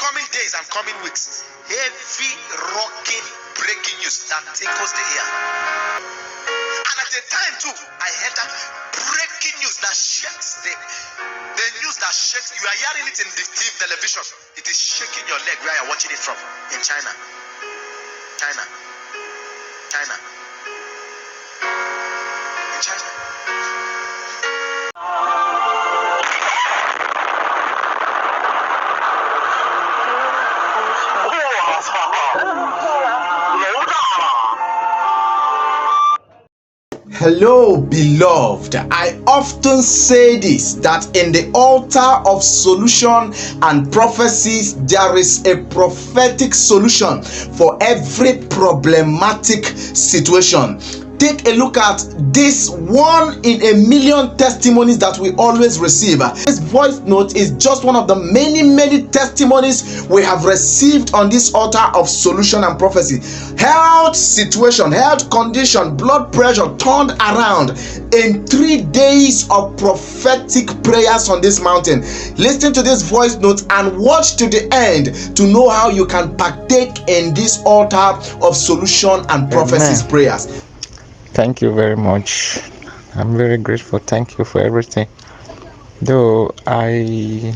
coming days and coming weeks, heavy, rocking, breaking news that tickles the ear. And at the time too, I heard that breaking news that shakes the news that shakes. You are hearing it in the TV television. It is shaking your leg where you're watching it from in China. In China. Hello, beloved. I often say this, that in the altar of solution and prophecies, there is a prophetic solution for every problematic situation. Take a look at this 1 in a million testimonies that we always receive. This voice note is just one of the many testimonies we have received on this altar of solution and prophecy. Health situation, health condition, blood pressure turned around in 3 days of prophetic prayers on this mountain. Listen to this voice note and watch to the end to know how you can partake in this altar of solution and prophecies prayers. Thank you very much. I'm very grateful. Thank you for everything. Though I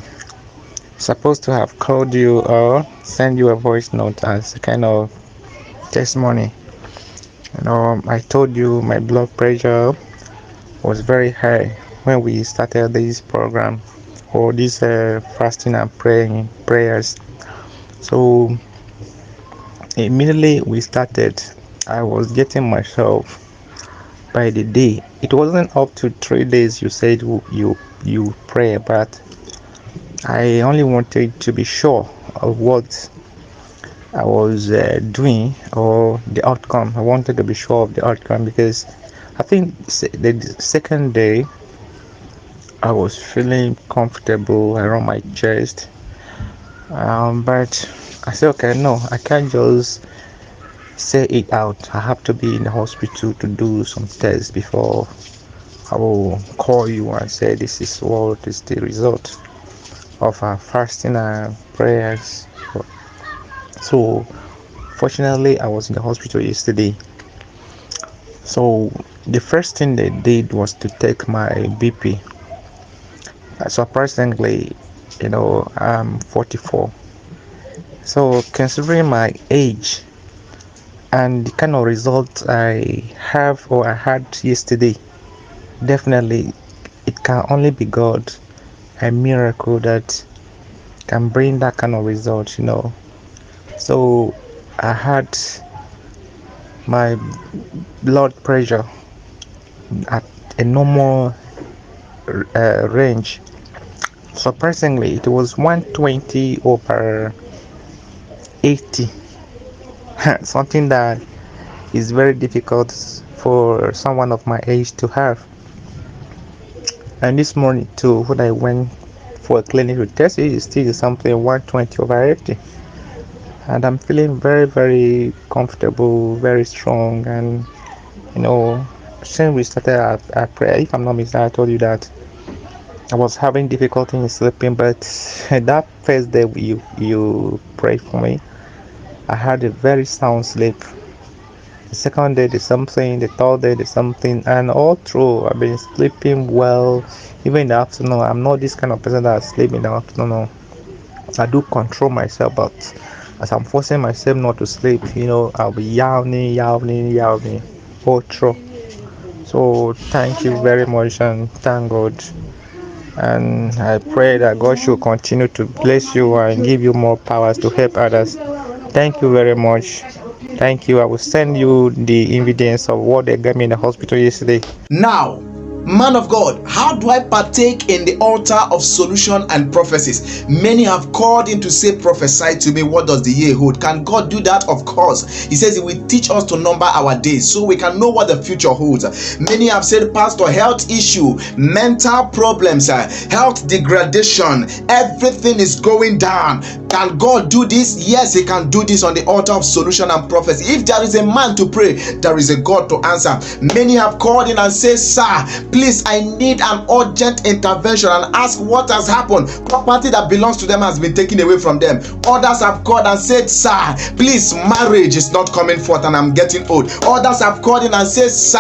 supposed to have called you or send you a voice note as a kind of testimony. I told you my blood pressure was very high when we started this program or this fasting and prayers. So immediately we started, I was getting myself by the day. It wasn't up to 3 days you said you pray, but I only wanted to be sure of what I was doing or the outcome. I wanted to be sure of the outcome because I think the second day I was feeling comfortable around my chest, but I said, okay, no, I can't just say it out. I have to be in the hospital to do some tests before I will call you and say this is what is the result of our fasting and prayers. So fortunately I was in the hospital yesterday. So the first thing they did was to take my BP. Surprisingly, I'm 44. So considering my age and the kind of results I have or I had yesterday, definitely it can only be God, a miracle that can bring that kind of result, So I had my blood pressure at a normal range. Surprisingly, it was 120/80. Something that is very difficult for someone of my age to have. And this morning too, when I went for a clinical test, it is still something 120/80. And I'm feeling very comfortable, very strong. And since we started our prayer, if I'm not mistaken, I told you that I was having difficulty in sleeping, but that first day you prayed for me, I had a very sound sleep. The second day there's something, the third day there's something, and all through I've been sleeping well. Even in the afternoon, I'm not this kind of person that sleep in the afternoon. I do control myself, but as I'm forcing myself not to sleep, I'll be yawning all through. So thank you very much and thank God. And I pray that God should continue to bless you and give you more powers to help others. Thank you very much. Thank you. I will send you the evidence of what they gave me in the hospital yesterday. Now, man of God, how do I partake in the altar of solution and prophecies? Many have called in to say, prophesy to me, what does the year hold? Can God do that? Of course. He says he will teach us to number our days so we can know what the future holds. Many have said, Pastor, health issue, mental problems, health degradation, everything is going down. Can God do this? Yes, he can do this on the altar of solution and prophecy. If there is a man to pray, there is a God to answer. Many have called in and say, sir, Please, I need an urgent intervention, and ask what has happened. Property that belongs to them has been taken away from them. Others have called and said, sir, please, marriage is not coming forth and I'm getting old. Others have called in and said, sir,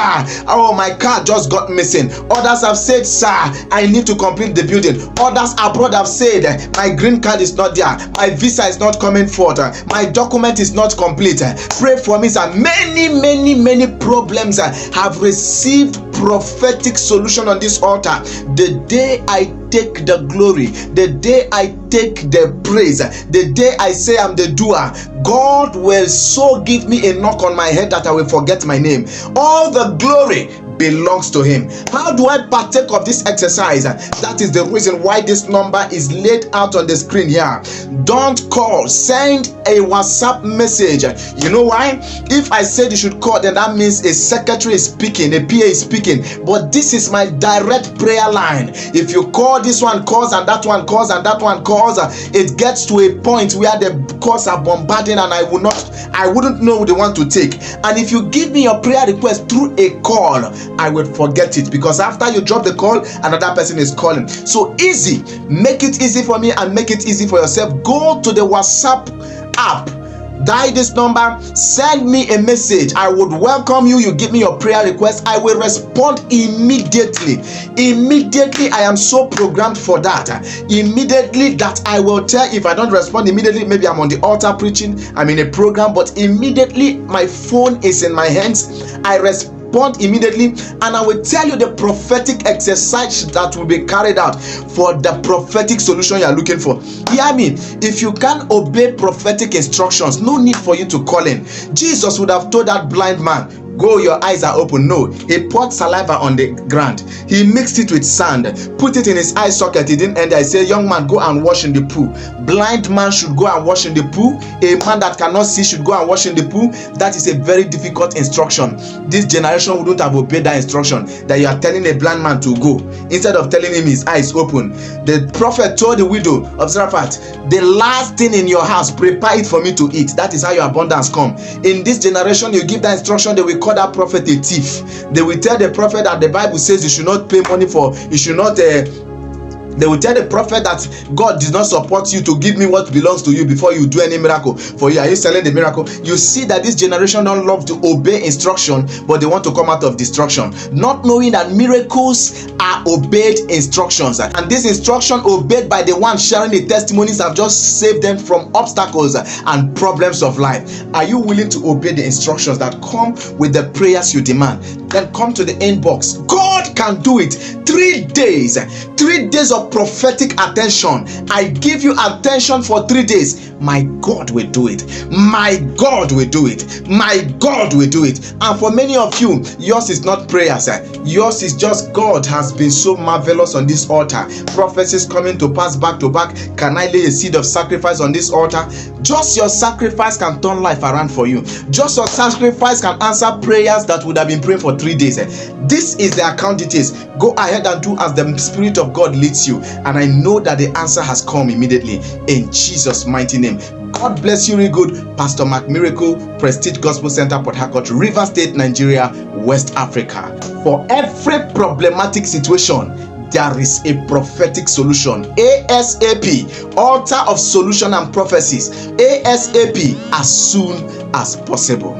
oh, my car just got missing. Others have said, sir, I need to complete the building. Others abroad have said, my green card is not there, my visa is not coming forth, my document is not complete. Pray for me, sir. Many problems have received prophetic solution on this altar. The day I take the glory, the day I take the praise, the day I say I'm the doer, God will so give me a knock on my head that I will forget my name. All the glory belongs to him. How do I partake of this exercise? That is the reason why this number is laid out on the screen here. Don't call, send a WhatsApp message. You know why? If I said you should call, then that means a secretary is speaking, a PA is speaking. But this is my direct prayer line. If you call, this one calls and that one calls and that one calls, it gets to a point where the calls are bombarding and I wouldn't know who they want to take. And if you give me your prayer request through a call, I will forget it, because after you drop the call, another person is calling. So easy. Make it easy for me and make it easy for yourself. Go to the WhatsApp app, dial this number, send me a message. I would welcome you. You give me your prayer request, I will respond immediately. I am so programmed for that. Immediately that I will tell. If I don't respond immediately, maybe I'm on the altar preaching, I'm in a program, but immediately my phone is in my hands, I respond immediately, and I will tell you the prophetic exercise that will be carried out for the prophetic solution you are looking for. Hear me. If you can't obey prophetic instructions, no need for you to call in. Jesus would have told that blind man, go, your eyes are open. No, he poured saliva on the ground, he mixed it with sand, put it in his eye socket. He didn't end there. He said, young man, go and wash in the pool. Blind man should go and wash in the pool. A man that cannot see should go and wash in the pool. That is a very difficult instruction. This generation wouldn't have obeyed that instruction, that you are telling a blind man to go, instead of telling him his eyes open. The prophet told the widow of Zarephath, the last thing in your house, prepare it for me to eat. That is how your abundance come. In this generation, you give that instruction, they will call that prophet a thief. They will tell the prophet that the Bible says you should not pay money for, you should not they will tell the prophet that God did not support you to give me what belongs to you before you do any miracle for you. Are you selling the miracle? You see that this generation don't love to obey instruction, but they want to come out of destruction, not knowing that miracles are obeyed instructions, and this instruction obeyed by the one sharing the testimonies have just saved them from obstacles and problems of life. Are you willing to obey the instructions that come with the prayers you demand? Then come to the inbox. God can do it. 3 days of prophetic attention. I give you attention for 3 days. My God will do it. My God will do it. My God will do it. And for many of you, yours is not prayers. Yours is just God has been so marvelous on this altar. Prophecies coming to pass back to back. Can I lay a seed of sacrifice on this altar? Just your sacrifice can turn life around for you. Just your sacrifice can answer prayers that would have been praying for 3 days. This is the account details. Go ahead and do as the Spirit of God leads you, and I know that the answer has come immediately in Jesus' mighty name. God bless you really good. Pastor Mark Miracle, Prestige Gospel Center, Port Harcourt, River State, Nigeria, West Africa. For every problematic situation, there is a prophetic solution. ASAP, altar of solution and prophecies. ASAP, as soon as possible.